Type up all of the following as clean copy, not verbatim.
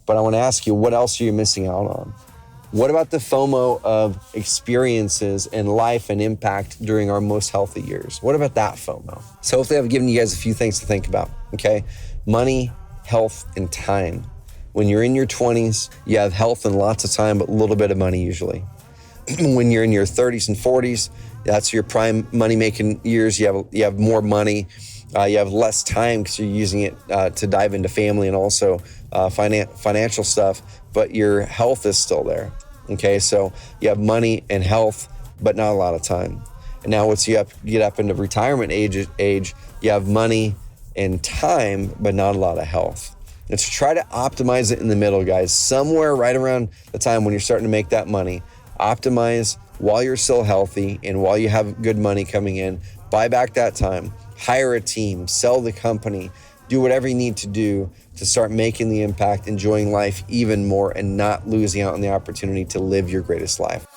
But I want to ask you, what else are you missing out on? What about the FOMO of experiences and life and impact during our most healthy years? What about that FOMO? So hopefully I've given you guys a few things to think about, okay? Money, health, and time. When you're in your 20s, you have health and lots of time, but a little bit of money usually. When you're in your 30s and 40s, that's your prime money-making years. You have more money. You have less time because you're using it to dive into family and also financial stuff, but your health is still there. Okay, so you have money and health, but not a lot of time. And now once you get up into retirement age, you have money and time, but not a lot of health. And so try to optimize it in the middle, guys. Somewhere right around the time when you're starting to make that money, optimize while you're still healthy and while you have good money coming in. Buy back that time, hire a team, sell the company, do whatever you need to do to start making the impact, enjoying life even more, and not losing out on the opportunity to live your greatest life.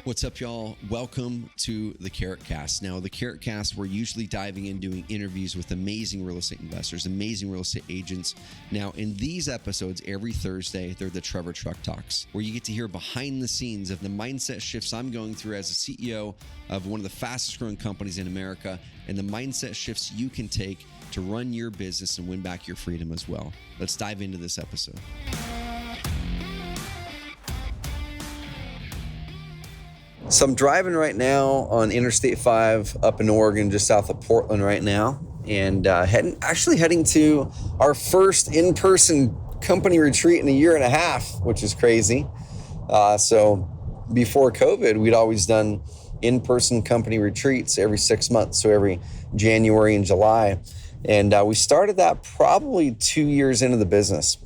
What's up, y'all? Welcome to the Carrot Cast. Now, the Carrot Cast, we're usually diving in doing interviews with amazing real estate investors, amazing real estate agents. Now, in these episodes, every Thursday, they're the Trevor Truck Talks, where you get to hear behind the scenes of the mindset shifts I'm going through as a CEO of one of the fastest growing companies in America, and the mindset shifts you can take to run your business and win back your freedom as well. Let's dive into this episode. So I'm driving right now on Interstate 5 up in Oregon, just south of Portland right now, and heading to our first in-person company retreat in a year and a half, which is crazy. So before COVID, we'd always done in-person company retreats every 6 months, so every January and July. And we started that probably 2 years into the business.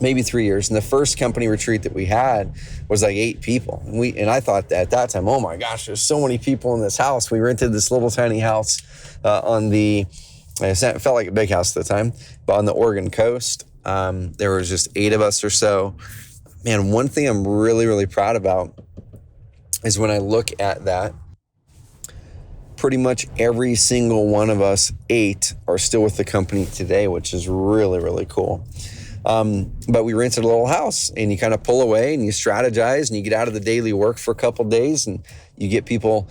Maybe 3 years. And the first company retreat that we had was like 8 people. And I thought that at that time, oh my gosh, there's so many people in this house. We rented this little tiny house it felt like a big house at the time, but on the Oregon coast. There was just 8 of us or so. Man, one thing I'm really, really proud about is when I look at that, pretty much every single one of us 8 are still with the company today, which is really, really cool. But we rented a little house, and you kind of pull away and you strategize and you get out of the daily work for a couple of days, and you get people,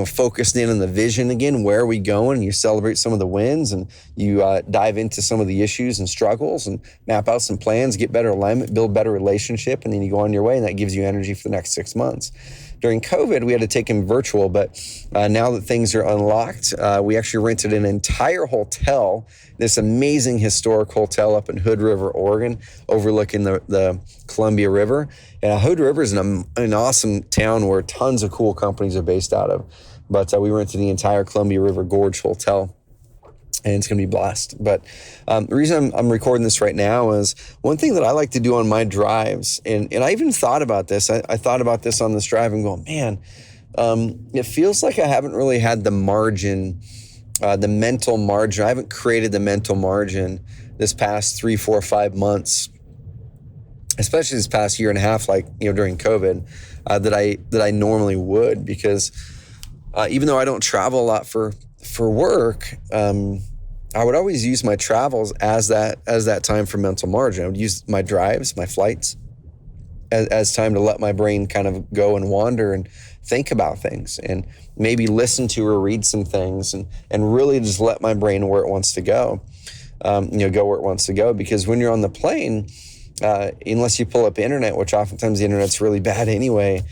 focused in on the vision again. Where are we going? And you celebrate some of the wins, and you dive into some of the issues and struggles and map out some plans, get better alignment, build better relationship, and then you go on your way, and that gives you energy for the next 6 months. During COVID, we had to take them virtual, but now that things are unlocked, we actually rented an entire hotel, this amazing historic hotel up in Hood River, Oregon, overlooking the Columbia River. And Hood River is an awesome town where tons of cool companies are based out of. But we rented the entire Columbia River Gorge Hotel, and it's going to be blessed. But the reason I'm recording this right now is one thing that I like to do on my drives, and I even thought about this. I thought about this on this drive and going, man, it feels like I haven't really had the margin, the mental margin. I haven't created the mental margin this past 3, 4, 5 months, especially this past year and a half, during COVID, that I normally would, because even though I don't travel a lot for work, I would always use my travels as that time for mental margin. I would use my drives, my flights, as time to let my brain kind of go and wander and think about things, and maybe listen to or read some things, and really just let my brain where it wants to go, go where it wants to go. Because when you're on the plane, unless you pull up internet, which oftentimes the internet's really bad anyway,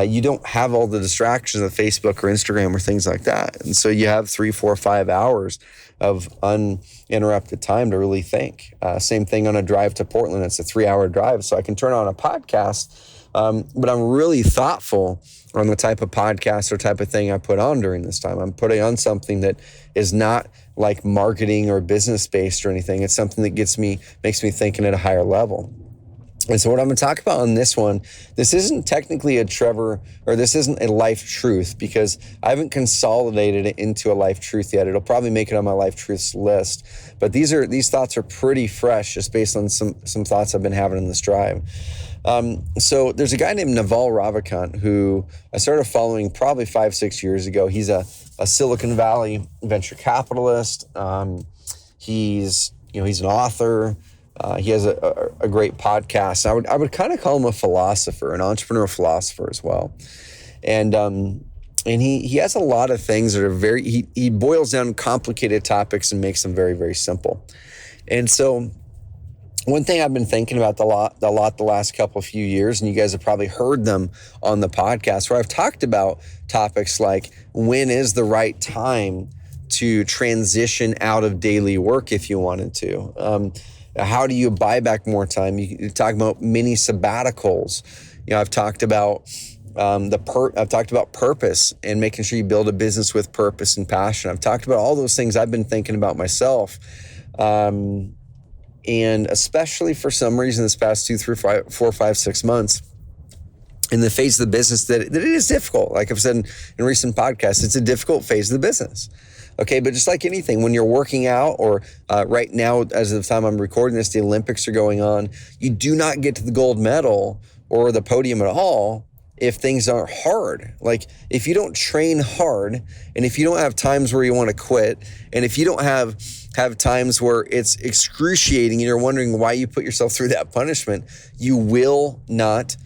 you don't have all the distractions of Facebook or Instagram or things like that. And so you have 3, 4, 5 hours of uninterrupted time to really think. Same thing on a drive to Portland. It's a 3-hour drive. So I can turn on a podcast, but I'm really thoughtful on the type of podcast or type of thing I put on during this time. I'm putting on something that is not like marketing or business based or anything. It's something that makes me thinking at a higher level. And so what I'm going to talk about on this one, this isn't technically this isn't a life truth, because I haven't consolidated it into a life truth yet. It'll probably make it on my life truths list. But these thoughts are pretty fresh, just based on some thoughts I've been having in this drive. So there's a guy named Naval Ravikant who I started following probably 5, 6 years ago. He's a Silicon Valley venture capitalist. He's He's an author. He has a great podcast. I would kind of call him a philosopher, an entrepreneur philosopher as well. And he has a lot of things that are he boils down complicated topics and makes them very, very simple. And so one thing I've been thinking about a lot the last few years, and you guys have probably heard them on the podcast, where I've talked about topics like, when is the right time to transition out of daily work if you wanted to? How do you buy back more time? You talk about mini sabbaticals. I've talked about I've talked about purpose and making sure you build a business with purpose and passion. I've talked about all those things I've been thinking about myself. And especially for some reason this past 2, 3, 4, 5, 6 months, in the phase of the business that it is difficult. Like I've said in recent podcasts, it's a difficult phase of the business. Okay, but just like anything, when you're working out, or right now, as of the time I'm recording this, the Olympics are going on, you do not get to the gold medal or the podium at all if things aren't hard. Like if you don't train hard, and if you don't have times where you want to quit, and if you don't have times where it's excruciating and you're wondering why you put yourself through that punishment, you will not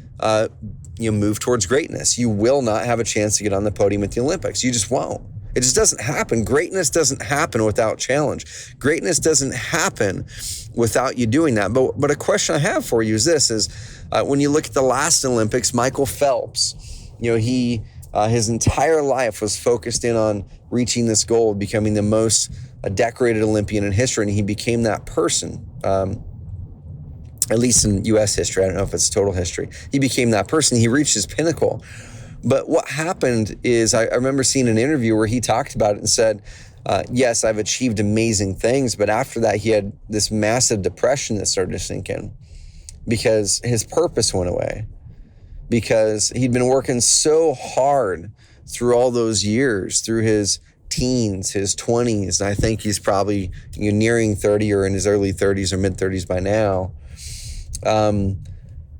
move towards greatness. You will not have a chance to get on the podium at the Olympics. You just won't. It just doesn't happen. Greatness doesn't happen without challenge. Greatness doesn't happen without you doing that. But a question I have for you is this: when you look at the last Olympics, Michael Phelps, his entire life was focused in on reaching this goal of becoming the most decorated Olympian in history, and he became that person. At least in U.S. history, I don't know if it's total history. He became that person. He reached his pinnacle. But what happened is, I remember seeing an interview where he talked about it and said, yes, I've achieved amazing things, but after that he had this massive depression that started to sink in because his purpose went away, because he'd been working so hard through all those years, through his teens, his 20s, and I think he's probably nearing 30 or in his early 30s or mid 30s by now,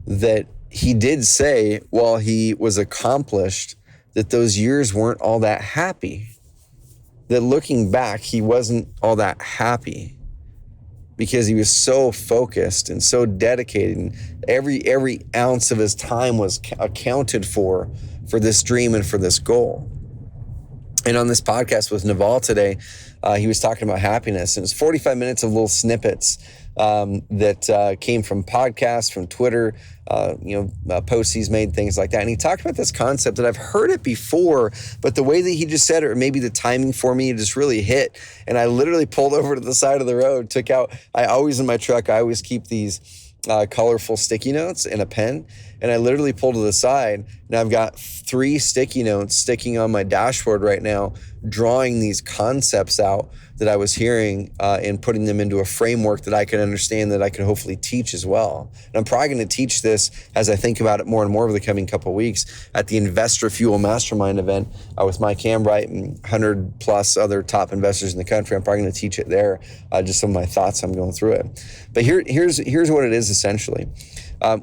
that he did say, while he was accomplished, that those years weren't all that happy. That looking back, he wasn't all that happy because he was so focused and so dedicated, and every ounce of his time was accounted for this dream and for this goal. And on this podcast with Naval today, he was talking about happiness. And it was 45 minutes of little snippets that came from podcasts, from Twitter, posts he's made, things like that. And he talked about this concept that I've heard it before, but the way that he just said it, or maybe the timing for me, it just really hit. And I literally pulled over to the side of the road, took out, I always keep these colorful sticky notes and a pen. And I literally pulled to the side, and I've got 3 sticky notes sticking on my dashboard right now, drawing these concepts out that I was hearing and putting them into a framework that I could understand, that I could hopefully teach as well. And I'm probably going to teach this as I think about it more and more over the coming couple of weeks at the Investor Fuel Mastermind event with Mike Hambright and 100 plus other top investors in the country. I'm probably going to teach it there, just some of my thoughts. I'm going through it. But here's what it is essentially.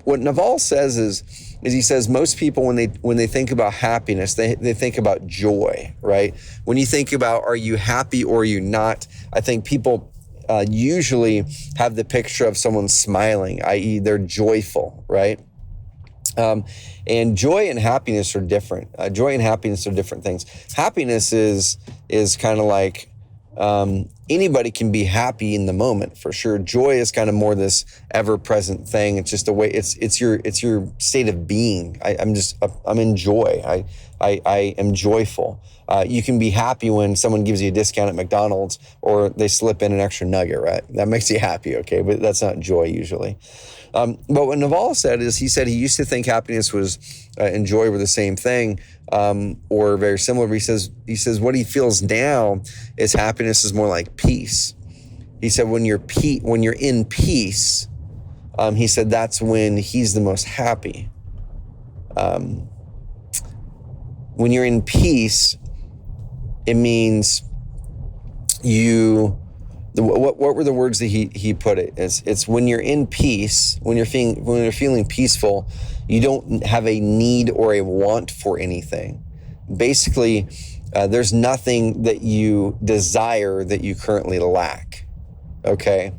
What Naval says is he says most people, when they think about happiness, they think about joy, right? When you think about, are you happy or are you not? I think people usually have the picture of someone smiling, i.e. they're joyful, right? And joy and happiness are different. Joy and happiness are different things. Happiness is kind of like, anybody can be happy in the moment for sure. Joy is kind of more this ever-present thing. It's just a way. It's your state of being. I'm in joy. I am joyful. You can be happy when someone gives you a discount at McDonald's or they slip in an extra nugget, right? That makes you happy, okay? But that's not joy usually. But what Naval said is, he said he used to think happiness and joy were the same thing, or very similar. He says what he feels now is happiness is more like peace. He said when you're in peace, he said that's when he's the most happy. When you're in peace, it means what were the words that he put it? It's when you're in peace, when you're feeling peaceful, you don't have a need or a want for anything. Basically, there's nothing that you desire that you currently lack. okay?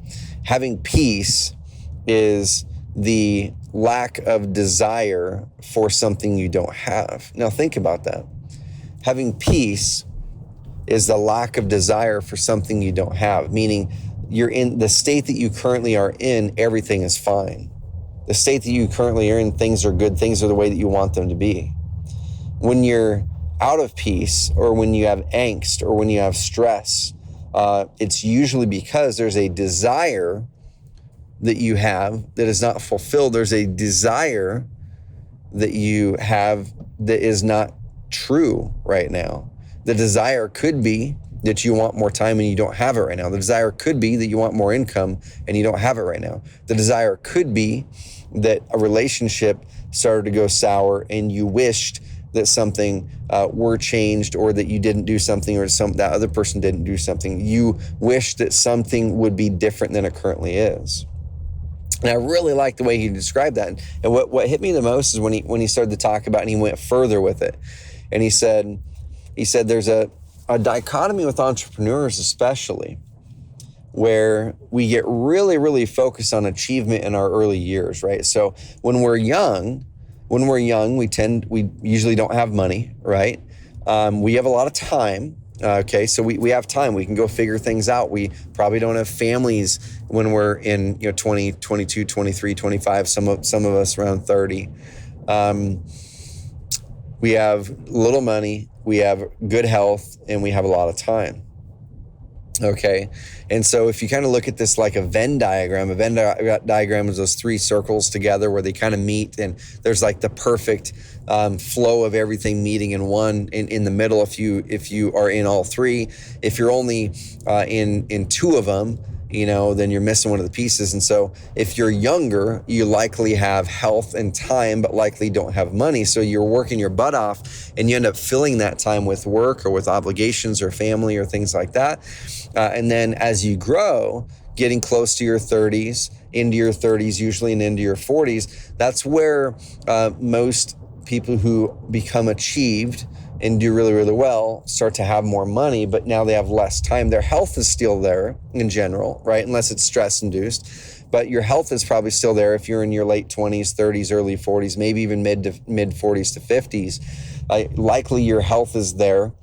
Having peace is the lack of desire for something you don't have. Now think about that. Having peace is the lack of desire for something you don't have, meaning you're in the state that you currently are in, everything is fine. The state that you currently are in, things are good, things are the way that you want them to be. When you're out of peace, or when you have angst, or when you have stress, it's usually because there's a desire that you have that is not fulfilled. There's a desire that you have that is not true right now. The desire could be that you want more time and you don't have it right now. The desire could be that you want more income and you don't have it right now. The desire could be that a relationship started to go sour and you wished that something were changed, or that you didn't do something, or that other person didn't do something. You wish that something would be different than it currently is. And I really like the way he described that. And what hit me the most is when he started to talk about it, and he went further with it. And he said there's a dichotomy with entrepreneurs especially, where we get really, really focused on achievement in our early years, right? So when we're young, we usually don't have money, right? We have a lot of time. Okay, so we have time. We can go figure things out. We probably don't have families when we're in 20, 22, 23, 25, some of us around 30. We have little money, we have good health, and we have a lot of time. Okay, and so if you kind of look at this like a Venn diagram is those three circles together where they kind of meet, and there's like the perfect flow of everything meeting in one in the middle. If you are in all three, if you're only in two of them, then you're missing one of the pieces. And so if you're younger, you likely have health and time, but likely don't have money. So you're working your butt off and you end up filling that time with work or with obligations or family or things like that. And then as you grow, getting close to your 30s, into your 30s usually, and into your 40s, that's where most people who become achieved and do really, really well start to have more money, but now they have less time. Their health is still there in general, right? Unless it's stress induced, but your health is probably still there if you're in your late 20s, 30s, early 40s, maybe even mid 40s to 50s. Likely your health is there.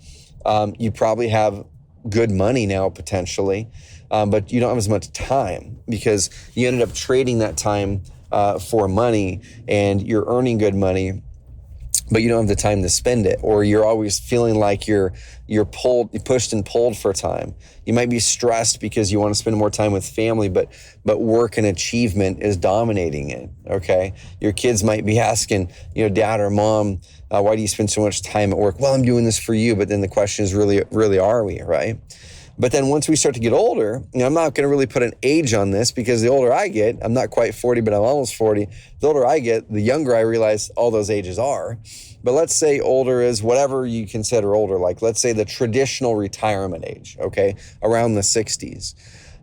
You probably have good money now potentially, but you don't have as much time because you ended up trading that time for money, and you're earning good money, but you don't have the time to spend it, or you're always feeling like you're pushed and pulled for time. You might be stressed because you want to spend more time with family, but work and achievement is dominating it. Okay, your kids might be asking, Dad or Mom, why do you spend so much time at work? Well, I'm doing this for you. But then the question is, really, are we, right? But then once we start to get older, I'm not going to really put an age on this, because the older I get, I'm not quite 40, but I'm almost 40. The older I get, the younger I realize all those ages are. But let's say older is whatever you consider older. Like, let's say the traditional retirement age, okay, around the 60s.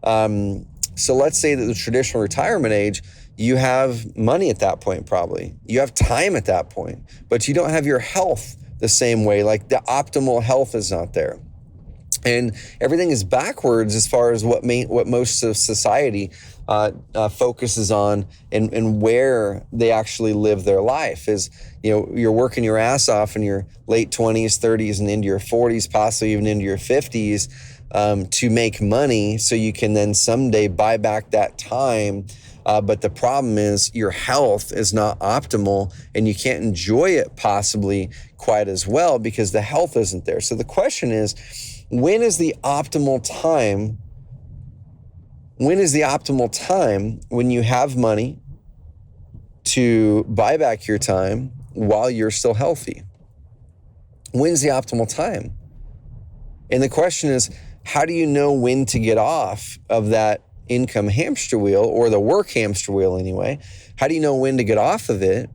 So let's say that the traditional retirement age, you have money at that point probably. You have time at that point, but you don't have your health the same way. Like, the optimal health is not there. And everything is backwards as far as what most of society focuses on, and where they actually live their life is, you're working your ass off in your late 20s, 30s, and into your 40s, possibly even into your 50s, to make money so you can then someday buy back that time. But the problem is your health is not optimal, and you can't enjoy it possibly quite as well because the health isn't there. So the question is, when is the optimal time? When is the optimal time when you have money to buy back your time while you're still healthy? When's the optimal time? And the question is, how do you know when to get off of that income hamster wheel, or the work hamster wheel anyway? How do you know when to get off of it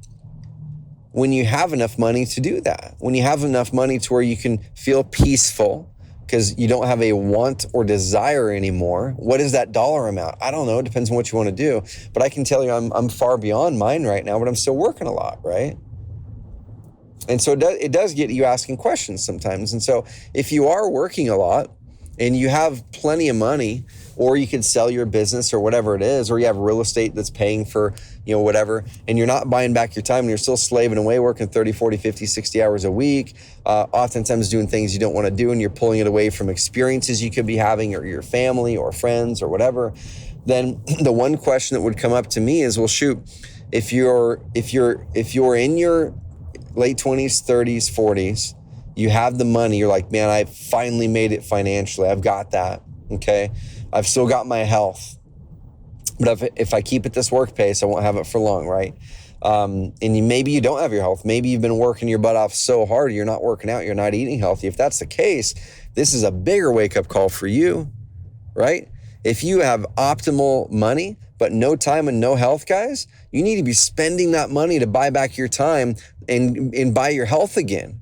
when you have enough money to do that? When you have enough money to where you can feel peaceful, because you don't have a want or desire anymore. What is that dollar amount? I don't know. It depends on what you want to do. But I can tell you I'm far beyond mine right now, but I'm still working a lot, right? And so it does get you asking questions sometimes. And so if you are working a lot, and you have plenty of money, or you can sell your business or whatever it is, or you have real estate that's paying for, whatever, and you're not buying back your time and you're still slaving away, working 30, 40, 50, 60 hours a week, oftentimes doing things you don't want to do, and you're pulling it away from experiences you could be having, or your family or friends or whatever, then the one question that would come up to me is, well, shoot, if you're in your late 20s, 30s, 40s, you have the money, you're like, man, I finally made it financially. I've got that, okay? I've still got my health. But if I keep at this work pace, I won't have it for long, right? And maybe you don't have your health. Maybe you've been working your butt off so hard, you're not working out, you're not eating healthy. If that's the case, this is a bigger wake-up call for you, right? If you have optimal money, but no time and no health, guys, you need to be spending that money to buy back your time and buy your health again.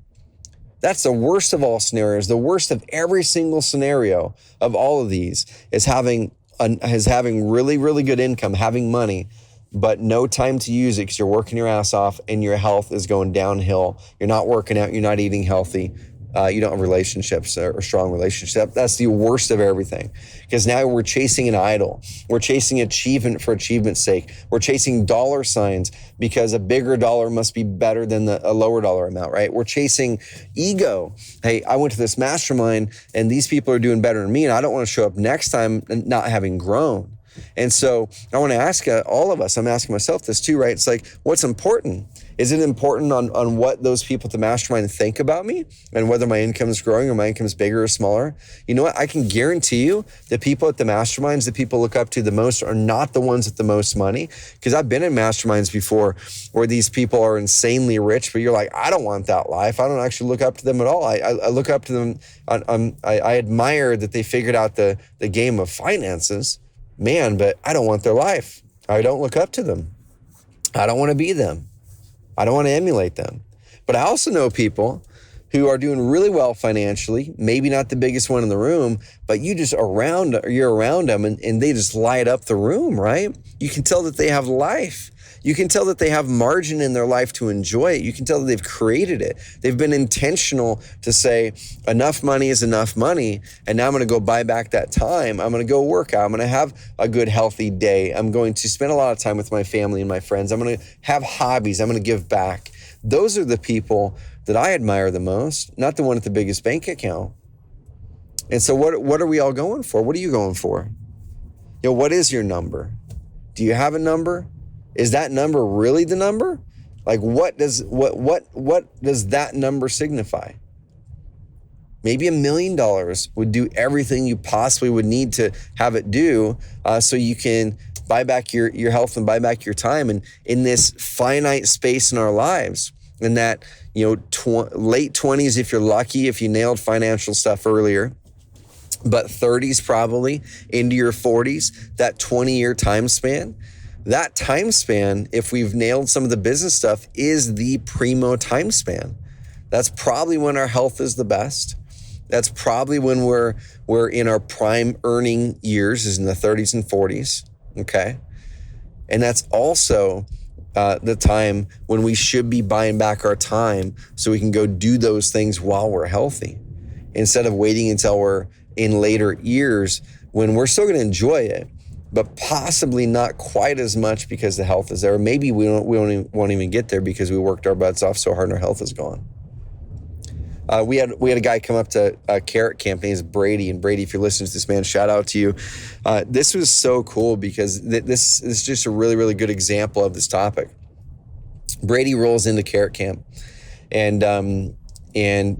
That's the worst of all scenarios. The worst of every single scenario of all of these is having really, really good income, having money, but no time to use it because you're working your ass off and your health is going downhill. You're not working out. You're not eating healthy. You don't have relationships or strong relationships. That's the worst of everything, because now we're chasing an idol. We're chasing achievement for achievement's sake. We're chasing dollar signs because a bigger dollar must be better than a lower dollar amount, right? We're chasing ego. Hey, I went to this mastermind and these people are doing better than me, and I don't want to show up next time not having grown. And so I want to ask all of us, I'm asking myself this too, right? It's like, what's important? Is it important on what those people at the mastermind think about me and whether my income is growing or my income is bigger or smaller? You know what? I can guarantee you the people at the masterminds that people look up to the most are not the ones with the most money, because I've been in masterminds before where these people are insanely rich, but you're like, I don't want that life. I don't actually look up to them at all. I look up to them. I admire that they figured out the game of finances, man, but I don't want their life. I don't look up to them. I don't want to be them. I don't want to emulate them. But I also know people who are doing really well financially, maybe not the biggest one in the room, but you're around them and they just light up the room, right? You can tell that they have life. You can tell that they have margin in their life to enjoy it. You can tell that they've created it. They've been intentional to say, enough money is enough money, and now I'm going to go buy back that time. I'm going to go work out. I'm going to have a good, healthy day. I'm going to spend a lot of time with my family and my friends. I'm going to have hobbies. I'm going to give back. Those are the people that I admire the most, not the one with the biggest bank account. And so what are we all going for? What are you going for? What is your number? Do you have a number? Is that number really the number? Like, what does that number signify? Maybe $1 million would do everything you possibly would need to have it do, so you can buy back your health and buy back your time. And in this finite space in our lives, in that late 20s, if you're lucky, if you nailed financial stuff earlier, but 30s probably into your 40s, that 20-year time span. That time span, if we've nailed some of the business stuff, is the primo time span. That's probably when our health is the best. That's probably when we're in our prime earning years, is in the 30s and 40s, okay? And that's also the time when we should be buying back our time so we can go do those things while we're healthy, instead of waiting until we're in later years when we're still going to enjoy it, but possibly not quite as much because the health is there. Maybe we won't even get there because we worked our butts off so hard and our health is gone. We had a guy come up to Carrot Camp, named Brady. And Brady, if you're listening to this, man, shout out to you. This was so cool because this is just a really, really good example of this topic. Brady rolls into Carrot Camp and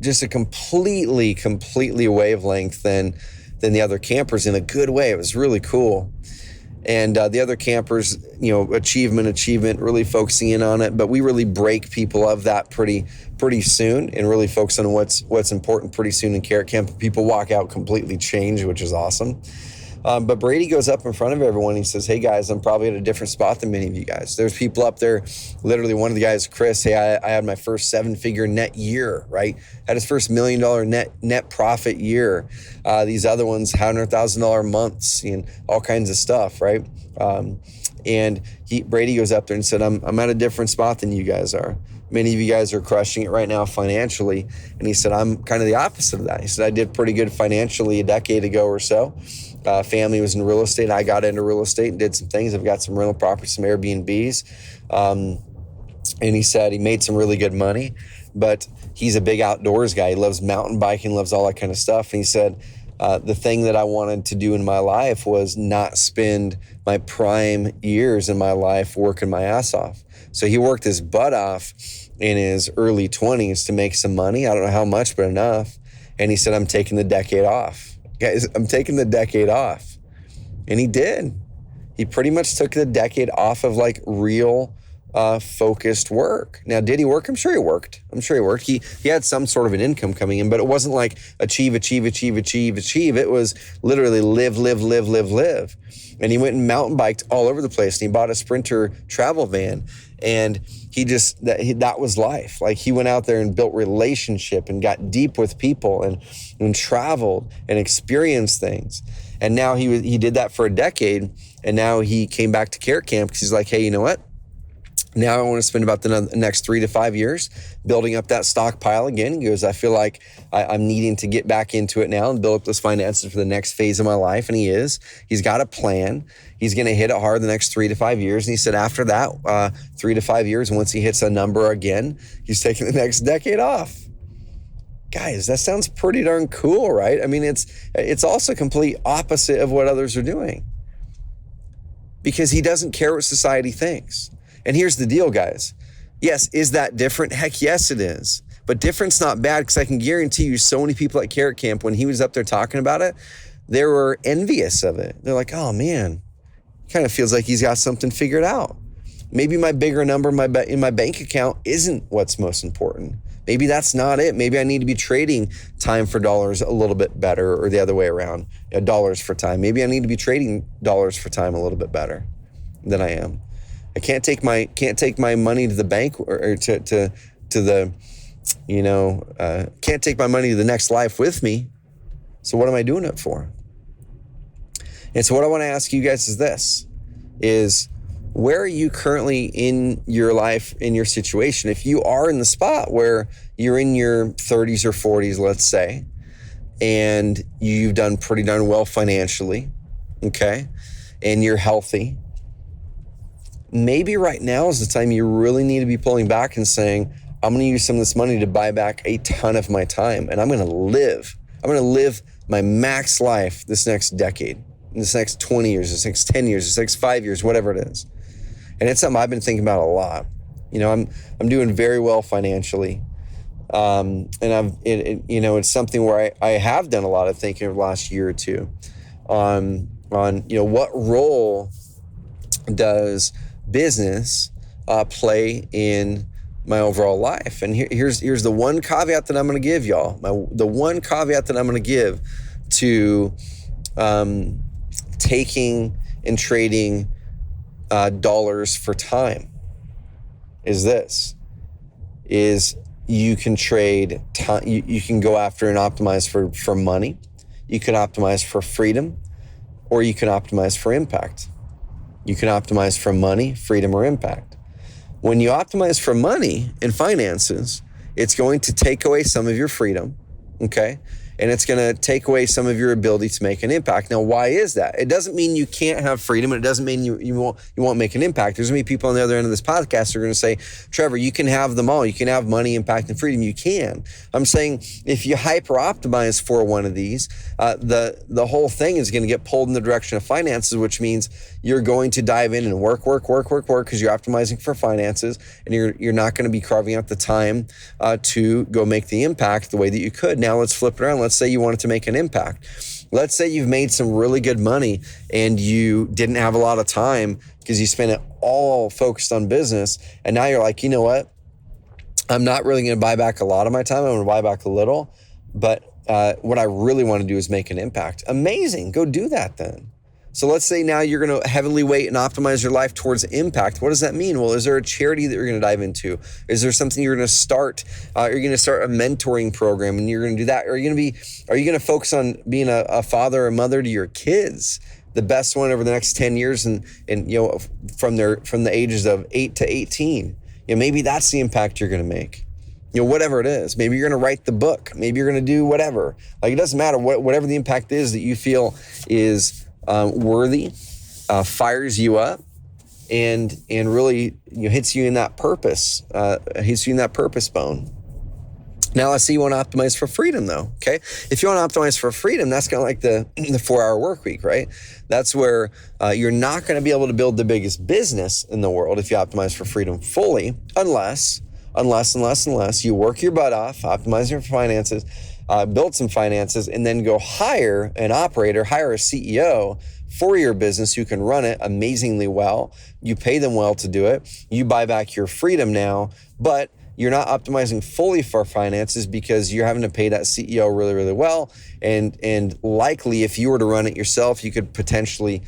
just a completely wavelength than the other campers, in a good way. It was really cool. And the other campers, achievement, really focusing in on it. But we really break people of that pretty soon and really focus on what's important pretty soon in Carrot Camp. People walk out completely changed, which is awesome. But Brady goes up in front of everyone. He says, hey guys, I'm probably at a different spot than many of you guys. There's people up there, literally one of the guys, Chris, hey, I had my first 7-figure net year, right? Had his first $1 million net profit year. These other ones, $100,000 months and all kinds of stuff, right? And Brady goes up there and said, I'm at a different spot than you guys are. Many of you guys are crushing it right now financially. And he said, I'm kind of the opposite of that. He said, I did pretty good financially a decade ago or so. Family was in real estate. I got into real estate and did some things. I've got some rental properties, some Airbnbs. And he said he made some really good money, but he's a big outdoors guy. He loves mountain biking, loves all that kind of stuff. And he said, the thing that I wanted to do in my life was not spend my prime years in my life working my ass off. So he worked his butt off in his early 20s to make some money. I don't know how much, but enough. And he said, I'm taking the decade off. Guys, I'm taking the decade off. And he did. He pretty much took the decade off of like real focused work. Now, did he work? I'm sure he worked. He had some sort of an income coming in, but it wasn't like achieve. It was literally live. And he went and mountain biked all over the place, and he bought a Sprinter travel van, and that was life. Like, he went out there and built relationship and got deep with people and traveled and experienced things. And now he did that for a decade, and now he came back to Carrot Camp because he's like, hey, you know what? Now I want to spend about the next 3 to 5 years building up that stockpile again. He goes, I feel like I'm needing to get back into it now and build up those finances for the next phase of my life. And he is. He's got a plan. He's going to hit it hard the next 3 to 5 years. And he said after that, 3 to 5 years, once he hits a number again, he's taking the next decade off. Guys, that sounds pretty darn cool, right? I mean, it's also complete opposite of what others are doing, because he doesn't care what society thinks. And here's the deal, guys. Yes, is that different? Heck yes, it is. But different's not bad, because I can guarantee you so many people at Carrot Camp, when he was up there talking about it, they were envious of it. They're like, oh man, kind of feels like he's got something figured out. Maybe my bigger number in my bank account isn't what's most important. Maybe that's not it. Maybe I need to be trading time for dollars a little bit better, or the other way around, dollars for time. Maybe I need to be trading dollars for time a little bit better than I am. I can't take my money to the bank or to the, can't take my money to the next life with me. So what am I doing it for? And so what I want to ask you guys is where are you currently in your life, in your situation? If you are in the spot where you're in your 30s or 40s, let's say, and you've done pretty darn well financially, okay, and you're healthy, maybe right now is the time you really need to be pulling back and saying, I'm going to use some of this money to buy back a ton of my time, and I'm going to live my max life this next decade, this next 20 years, this next 10 years, this next 5 years, whatever it is. And it's something I've been thinking about a lot. I'm doing very well financially. And it's something where I have done a lot of thinking over the last year or two on what role does business play in my overall life. And here's the one caveat that I'm going to give y'all. The one caveat that I'm going to give to taking and trading dollars for time is you can trade time. You can go after and optimize for money. You can optimize for freedom, or you can optimize for impact. You can optimize for money, freedom, or impact. When you optimize for money and finances, it's going to take away some of your freedom, okay? And it's going to take away some of your ability to make an impact. Now, why is that? It doesn't mean you can't have freedom, and it doesn't mean you won't make an impact. There's going to be people on the other end of this podcast who are going to say, Trevor, you can have them all. You can have money, impact, and freedom. You can. I'm saying if you hyper optimize for one of these, the whole thing is going to get pulled in the direction of finances, which means you're going to dive in and work because you're optimizing for finances, and you're not going to be carving out the time to go make the impact the way that you could. Now let's flip it around. Let's say you wanted to make an impact. Let's say you've made some really good money and you didn't have a lot of time because you spent it all focused on business. And now you're like, you know what? I'm not really going to buy back a lot of my time. I'm going to buy back a little, but what I really want to do is make an impact. Amazing. Go do that then. So let's say now you're going to heavily weight and optimize your life towards impact. What does that mean? Well, is there a charity that you're going to dive into? Is there something you're going to start? You're going to start a mentoring program and you're going to do that? Are you going to focus on being a father or mother to your kids, the best one over the next 10 years and from the ages of 8 to 18? Maybe that's the impact you're going to make. Whatever it is. Maybe you're going to write the book. Maybe you're going to do whatever. Like, it doesn't matter whatever the impact is that you feel is worthy, fires you up, and really hits you in that purpose, bone. Now let's say you want to optimize for freedom though, okay? If you want to optimize for freedom, that's kind of like the 4-hour work week, right? That's where you're not going to be able to build the biggest business in the world if you optimize for freedom fully, unless you work your butt off, optimize your finances, build some finances, and then go hire an operator, hire a CEO for your business who can run it amazingly well. You pay them well to do it. You buy back your freedom now, but you're not optimizing fully for finances because you're having to pay that CEO really, really well. And likely if you were to run it yourself, you could potentially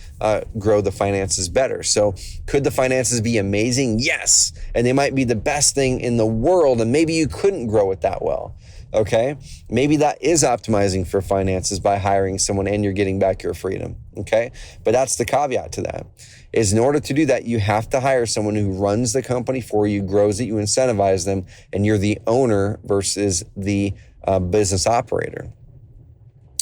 grow the finances better. So could the finances be amazing? Yes. And they might be the best thing in the world. And maybe you couldn't grow it that well. Okay. Maybe that is optimizing for finances by hiring someone and you're getting back your freedom. Okay. But that's the caveat to that, is in order to do that, you have to hire someone who runs the company for you, grows it, you incentivize them, and you're the owner versus the business operator.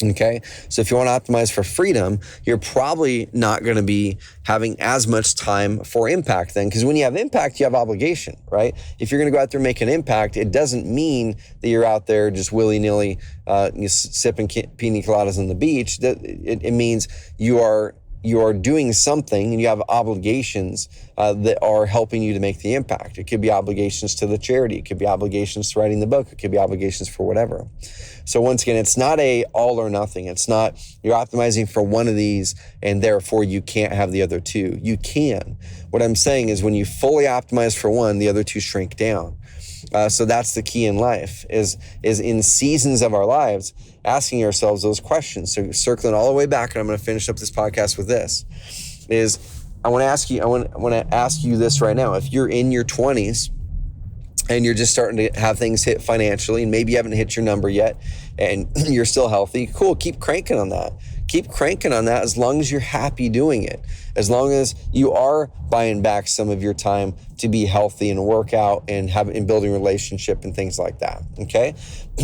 Okay, so if you want to optimize for freedom, you're probably not going to be having as much time for impact then, because when you have impact, you have obligation, right? If you're going to go out there and make an impact, it doesn't mean that you're out there just willy-nilly sipping pina coladas on the beach. It means you are doing something and you have obligations that are helping you to make the impact. It could be obligations to the charity. It could be obligations to writing the book. It could be obligations for whatever. So once again, it's not a all or nothing. It's not you're optimizing for one of these and therefore you can't have the other two. You can. What I'm saying is when you fully optimize for one, the other two shrink down. So that's the key in life, is in seasons of our lives, asking ourselves those questions. So circling all the way back, and I'm going to finish up this podcast with this, is I want to ask you this right now. If you're in your 20s and you're just starting to have things hit financially, and maybe you haven't hit your number yet and you're still healthy, cool, keep cranking on that. Keep cranking on that as long as you're happy doing it. As long as you are buying back some of your time to be healthy and work out and building relationship and things like that, okay?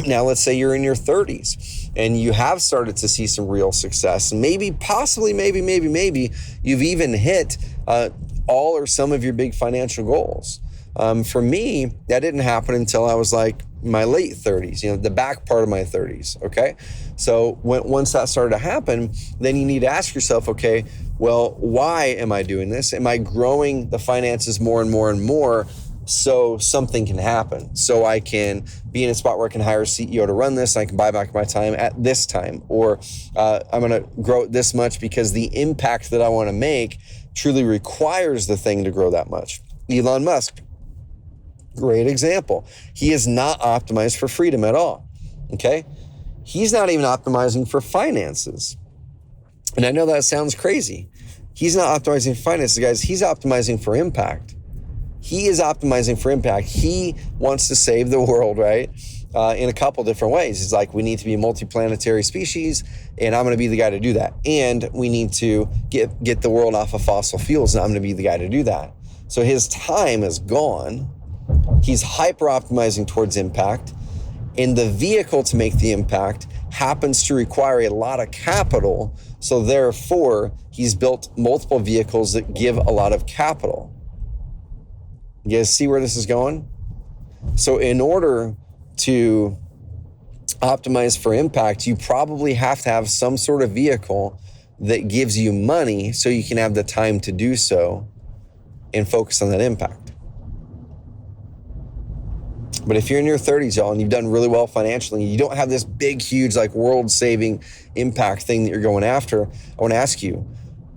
Now, let's say you're in your 30s and you have started to see some real success. Maybe, possibly, maybe you've even hit all or some of your big financial goals. For me, that didn't happen until I was like my late 30s, the back part of my 30s, okay? So once that started to happen, then you need to ask yourself, okay, well, why am I doing this? Am I growing the finances more and more and more so something can happen? So I can be in a spot where I can hire a CEO to run this, and I can buy back my time at this time, or I'm going to grow it this much because the impact that I want to make truly requires the thing to grow that much. Elon Musk, great example. He is not optimized for freedom at all, okay? He's not even optimizing for finances. And I know that sounds crazy. He's not optimizing for finances, guys. He's optimizing for impact. He is optimizing for impact. He wants to save the world, right? In a couple different ways. It's like, we need to be a multiplanetary species, and I'm going to be the guy to do that. And we need to get the world off of fossil fuels, and I'm going to be the guy to do that. So his time is gone. He's hyper optimizing towards impact, and the vehicle to make the impact happens to require a lot of capital. So therefore, he's built multiple vehicles that give a lot of capital. You guys see where this is going? So in order to optimize for impact, you probably have to have some sort of vehicle that gives you money so you can have the time to do so and focus on that impact. But if you're in your 30s, y'all, and you've done really well financially, you don't have this big, huge, like world-saving impact thing that you're going after, I want to ask you,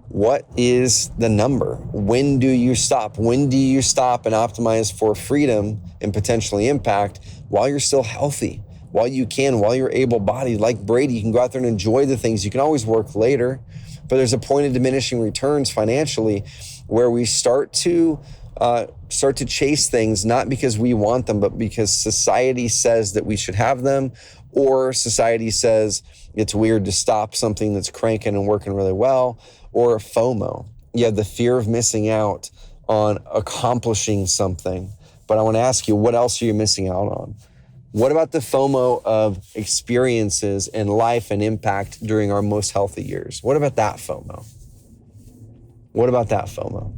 what is the number? When do you stop? When do you stop and optimize for freedom and potentially impact while you're still healthy, while you can, while you're able-bodied. Like Brady, you can go out there and enjoy the things. You can always work later, but there's a point of diminishing returns financially where we start to chase things, not because we want them, but because society says that we should have them, or society says it's weird to stop something that's cranking and working really well, or FOMO. You have the fear of missing out on accomplishing something. But I want to ask you, what else are you missing out on? What about the FOMO of experiences and life and impact during our most healthy years? What about that FOMO? What about that FOMO?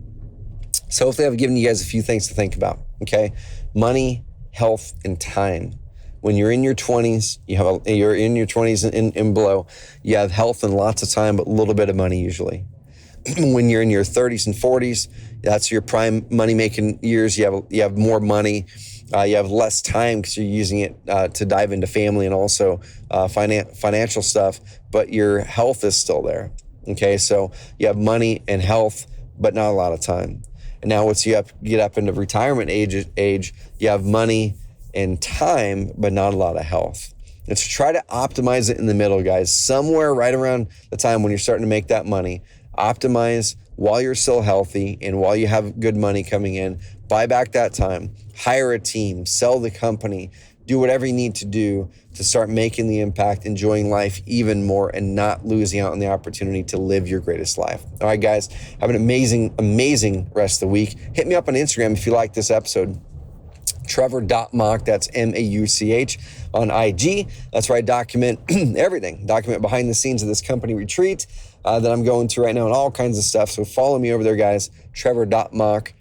So hopefully I've given you guys a few things to think about, okay? Money, health, and time. When you're in your 20s, you're in your 20s and below, you have health and lots of time, but a little bit of money usually. When you're in your 30s and 40s, that's your prime money-making years. You have more money. You have less time because you're using it to dive into family and also financial stuff, but your health is still there, okay? So you have money and health, but not a lot of time. And now once you get up into retirement age, you have money and time, but not a lot of health. And so try to optimize it in the middle, guys. Somewhere right around the time when you're starting to make that money, optimize while you're still healthy and while you have good money coming in. Buy back that time, hire a team, sell the company, do whatever you need to do to start making the impact, enjoying life even more, and not losing out on the opportunity to live your greatest life. All right, guys, have an amazing, amazing rest of the week. Hit me up on Instagram if you like this episode. Trevor.Mauch, that's M-A-U-C-H on IG. That's where I document everything, document behind the scenes of this company retreat that I'm going to right now and all kinds of stuff. So follow me over there, guys, Trevor.Mauch.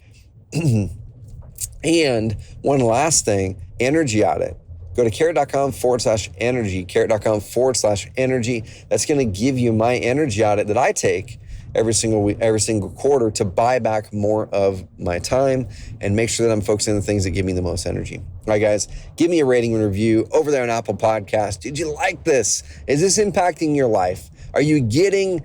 And one last thing, energy audit. Go to carrot.com/energy, carrot.com/energy. That's going to give you my energy audit that I take every single quarter to buy back more of my time and make sure that I'm focusing on the things that give me the most energy. All right, guys, give me a rating and review over there on Apple Podcasts. Did you like this? Is this impacting your life? Are you getting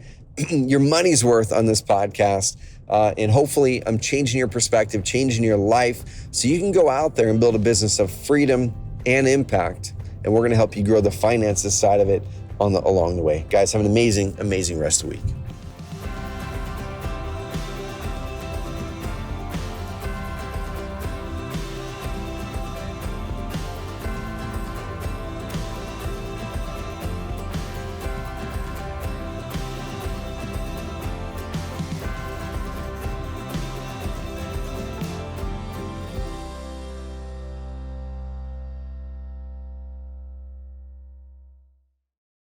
your money's worth on this podcast? And hopefully I'm changing your perspective, changing your life so you can go out there and build a business of freedom and impact. And we're going to help you grow the finances side of it along the way. Guys, have an amazing, amazing rest of the week.